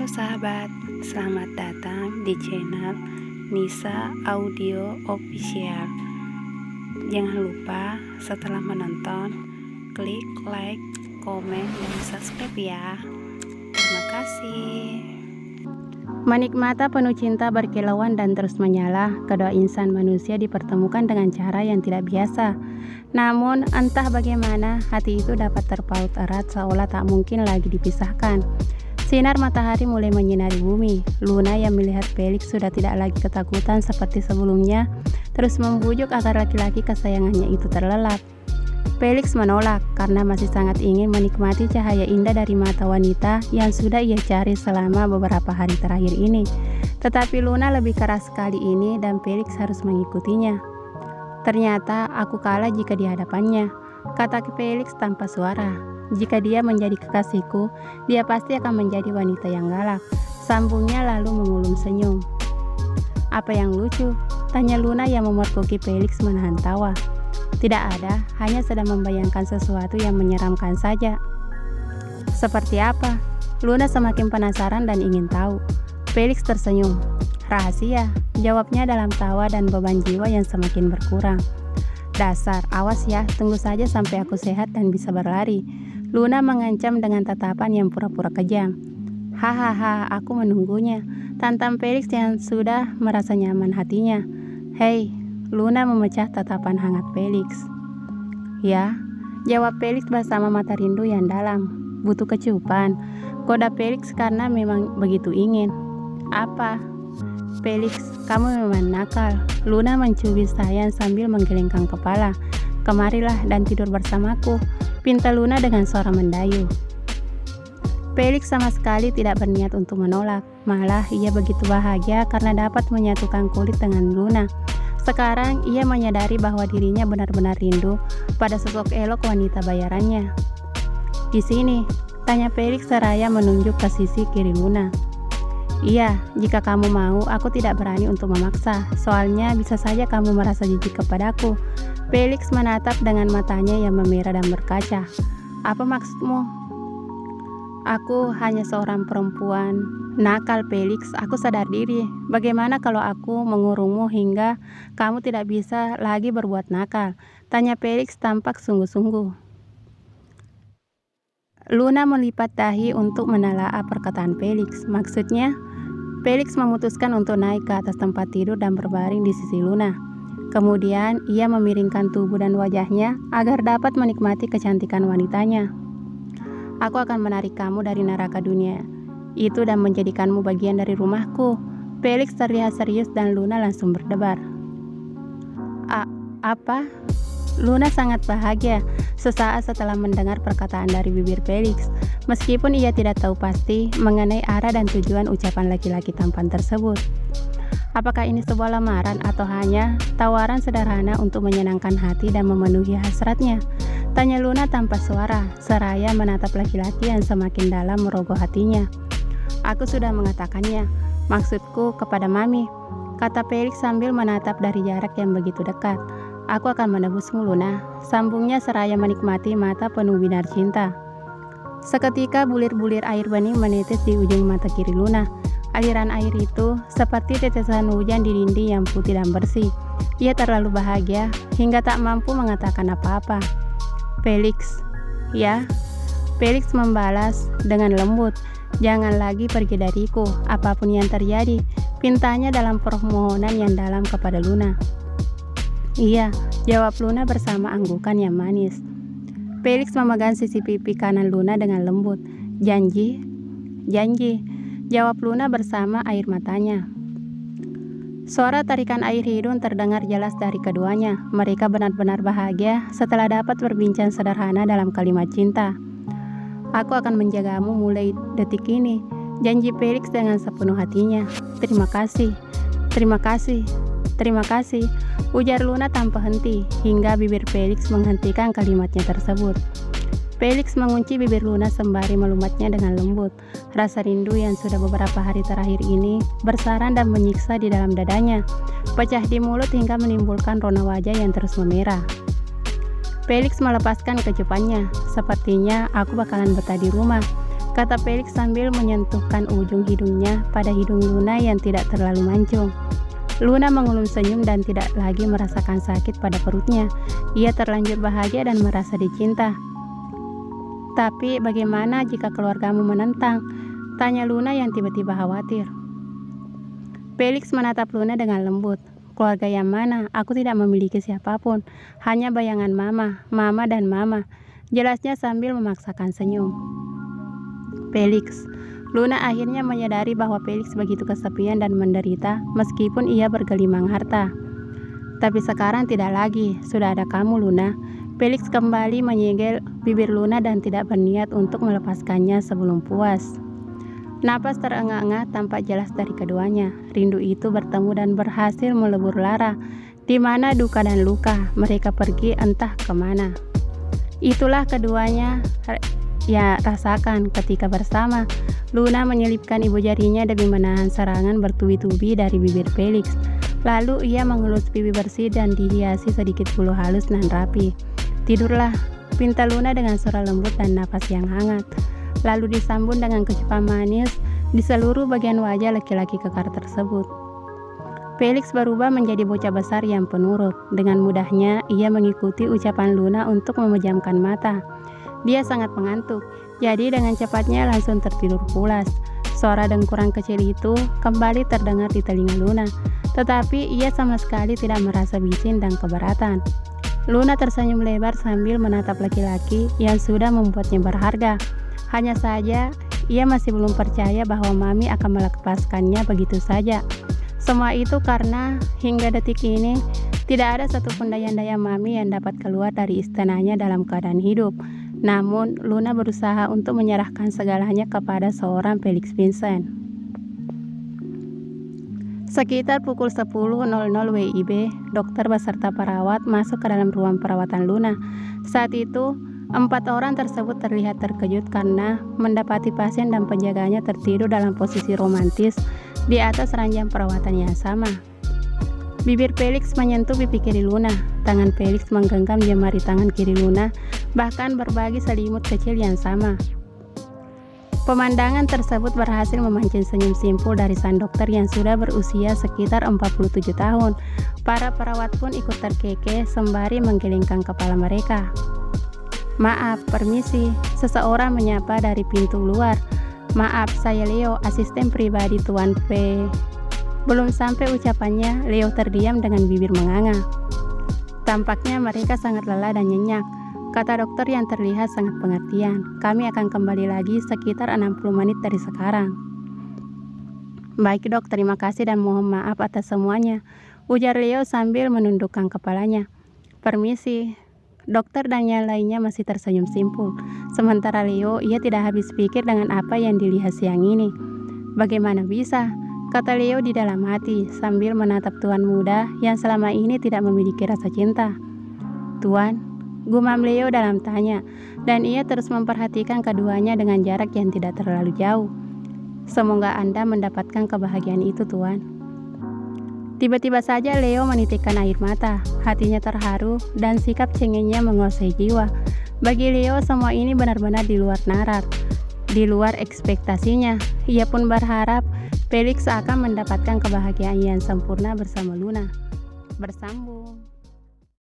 Halo sahabat, selamat datang di channel Nisa Audio Official. Jangan lupa setelah menonton, klik like, komen, dan subscribe ya. Terima kasih. Menikmati penuh cinta berkilauan dan terus menyala, kedua insan manusia dipertemukan dengan cara yang tidak biasa. Namun entah bagaimana hati itu dapat terpaut erat seolah tak mungkin lagi dipisahkan. Sinar matahari mulai menyinari bumi. Luna yang melihat Felix sudah tidak lagi ketakutan seperti sebelumnya, terus membujuk agar laki-laki kesayangannya itu terlelap. Felix menolak karena masih sangat ingin menikmati cahaya indah dari mata wanita yang sudah ia cari selama beberapa hari terakhir ini. Tetapi Luna lebih keras kali ini dan Felix harus mengikutinya. Ternyata aku kalah jika di hadapannya, kata Felix tanpa suara. Jika dia menjadi kekasihku, dia pasti akan menjadi wanita yang galak, sambungnya lalu mengulum senyum. Apa yang lucu? Tanya Luna yang memergoki Felix menahan tawa. Tidak ada, hanya sedang membayangkan sesuatu yang menyeramkan saja. Seperti apa? Luna semakin penasaran dan ingin tahu. Felix tersenyum. Rahasia, jawabnya dalam tawa dan beban jiwa yang semakin berkurang. Dasar, awas ya, tunggu saja sampai aku sehat dan bisa berlari. Luna mengancam dengan tatapan yang pura-pura kejam. Hahaha, aku menunggunya, tantam Felix yang sudah merasa nyaman hatinya. Hei, Luna memecah tatapan hangat Felix. Ya, jawab Felix bersama mata rindu yang dalam. Butuh kecupan, goda Felix karena memang begitu ingin. Apa? Felix, kamu memang nakal. Luna mencubit sayang sambil menggelengkan kepala. Kemarilah dan tidur bersamaku, pinta Luna dengan suara mendayu. Felix sama sekali tidak berniat untuk menolak, malah ia begitu bahagia karena dapat menyatukan kulit dengan Luna. Sekarang ia menyadari bahwa dirinya benar-benar rindu pada sosok elok wanita bayarannya. Di sini, tanya Felix seraya menunjuk ke sisi kiri Luna. Iya, jika kamu mau, aku tidak berani untuk memaksa, soalnya bisa saja kamu merasa jijik kepadaku. Felix menatap dengan matanya yang memerah dan berkaca. Apa maksudmu? Aku hanya seorang perempuan nakal, Felix. Aku sadar diri. Bagaimana kalau aku mengurungmu hingga kamu tidak bisa lagi berbuat nakal? Tanya Felix tampak sungguh-sungguh. Luna melipat dahi untuk menelaah perkataan Felix. Maksudnya, Felix memutuskan untuk naik ke atas tempat tidur dan berbaring di sisi Luna. Kemudian ia memiringkan tubuh dan wajahnya agar dapat menikmati kecantikan wanitanya. Aku akan menarik kamu dari neraka dunia itu dan menjadikanmu bagian dari rumahku. Felix terlihat serius dan Luna langsung berdebar. Apa? Luna sangat bahagia sesaat setelah mendengar perkataan dari bibir Felix, meskipun ia tidak tahu pasti mengenai arah dan tujuan ucapan laki-laki tampan tersebut. Apakah ini sebuah lamaran atau hanya tawaran sederhana untuk menyenangkan hati dan memenuhi hasratnya? Tanya Luna tanpa suara, seraya menatap laki-laki yang semakin dalam merogoh hatinya. Aku sudah mengatakannya, maksudku kepada Mami, kata Felix sambil menatap dari jarak yang begitu dekat. Aku akan menebusmu, Luna, sambungnya seraya menikmati mata penuh binar cinta. Seketika bulir-bulir air bening menetes di ujung mata kiri Luna. Aliran air itu seperti tetesan hujan di dinding yang putih dan bersih. Ia terlalu bahagia hingga tak mampu mengatakan apa-apa. Felix, ya? Felix membalas dengan lembut. Jangan lagi pergi dariku, apapun yang terjadi, pintanya dalam permohonan yang dalam kepada Luna. Iya, jawab Luna bersama anggukan yang manis. Felix memegang sisi pipi kanan Luna dengan lembut. Janji? Janji, jawab Luna bersama air matanya. Suara tarikan air hidung terdengar jelas dari keduanya. Mereka benar-benar bahagia setelah dapat berbincang sederhana dalam kalimat cinta. Aku akan menjagamu mulai detik ini, janji Felix dengan sepenuh hatinya. Terima kasih, terima kasih, terima kasih, ujar Luna tanpa henti, hingga bibir Felix menghentikan kalimatnya tersebut. Felix mengunci bibir Luna sembari melumatnya dengan lembut. Rasa rindu yang sudah beberapa hari terakhir ini bersarang dan menyiksa di dalam dadanya, pecah di mulut hingga menimbulkan rona wajah yang terus memerah. Felix melepaskan kecupannya. Sepertinya aku bakalan betah di rumah. kata Felix sambil menyentuhkan ujung hidungnya pada hidung Luna yang tidak terlalu mancung. Luna mengulum senyum dan tidak lagi merasakan sakit pada perutnya. Ia terlanjur bahagia dan merasa dicinta. Tapi bagaimana jika keluargamu menentang? Tanya Luna yang tiba-tiba khawatir. Felix menatap Luna dengan lembut. Keluarga yang mana? Aku tidak memiliki siapapun. Hanya bayangan mama dan mama. Jelasnya sambil memaksakan senyum. Felix. Luna akhirnya menyadari bahwa Felix begitu kesepian dan menderita meskipun ia bergelimang harta. Tapi sekarang tidak lagi, sudah ada kamu Luna. Felix kembali menyegel bibir Luna dan tidak berniat untuk melepaskannya sebelum puas. Napas terengah-engah tampak jelas dari keduanya. Rindu itu bertemu dan berhasil melebur lara. Di mana duka dan luka, mereka pergi entah kemana. Itulah keduanya ya rasakan ketika bersama. Luna menyelipkan ibu jarinya demi menahan serangan bertubi-tubi dari bibir Felix. Lalu ia mengelus pipi bersih dan dihiasi sedikit bulu halus dan rapi. Tidurlah, pinta Luna dengan suara lembut dan napas yang hangat. Lalu disambung dengan kecupan manis di seluruh bagian wajah laki-laki kekar tersebut. Felix berubah menjadi bocah besar yang penurut. Dengan mudahnya ia mengikuti ucapan Luna untuk memejamkan mata. Dia sangat mengantuk, jadi dengan cepatnya langsung tertidur pulas. Suara dengkuran kecil itu kembali terdengar di telinga Luna, tetapi ia sama sekali tidak merasa bising dan keberatan. Luna tersenyum lebar sambil menatap laki-laki yang sudah membuatnya berharga. Hanya saja, ia masih belum percaya bahwa Mami akan melepaskannya begitu saja. Semua itu karena hingga detik ini tidak ada satupun daya-daya Mami yang dapat keluar dari istananya dalam keadaan hidup. Namun, Luna berusaha untuk menyerahkan segalanya kepada seorang Felix Vincent. Sekitar pukul 10.00 WIB, dokter beserta perawat masuk ke dalam ruang perawatan Luna. Saat itu, 4 orang tersebut terlihat terkejut karena mendapati pasien dan penjaganya tertidur dalam posisi romantis di atas ranjang perawatan yang sama. Bibir Felix menyentuh pipi kiri Luna. Tangan Felix menggenggam jemari tangan kiri Luna, bahkan berbagi selimut kecil yang sama. Pemandangan tersebut berhasil memancing senyum simpul dari sang dokter yang sudah berusia sekitar 47 tahun. Para perawat pun ikut terkekeh sembari menggelengkan kepala mereka. Maaf, permisi, seseorang menyapa dari pintu luar. Maaf, saya Leo, asisten pribadi Tuan P. Belum sampai ucapannya, Leo terdiam dengan bibir menganga. Tampaknya mereka sangat lelah dan nyenyak. Kata dokter yang terlihat sangat pengertian. Kami akan kembali lagi sekitar 60 menit dari sekarang. Baik dok, terima kasih dan mohon maaf atas semuanya, ujar Leo sambil menundukkan kepalanya. Permisi. Dokter dan yang lainnya masih tersenyum simpul. Sementara Leo, ia tidak habis pikir dengan apa yang dilihat siang ini. Bagaimana bisa? Kata Leo di dalam hati sambil menatap tuan muda yang selama ini tidak memiliki rasa cinta. Tuan, gumam Leo dalam tanya, dan ia terus memperhatikan keduanya dengan jarak yang tidak terlalu jauh. Semoga Anda mendapatkan kebahagiaan itu, Tuan. Tiba-tiba saja Leo menitikkan air mata, hatinya terharu dan sikap cengengnya menguasai jiwa. Bagi Leo semua ini benar-benar di luar nalar, di luar ekspektasinya. Ia pun berharap Felix akan mendapatkan kebahagiaan yang sempurna bersama Luna. Bersambung.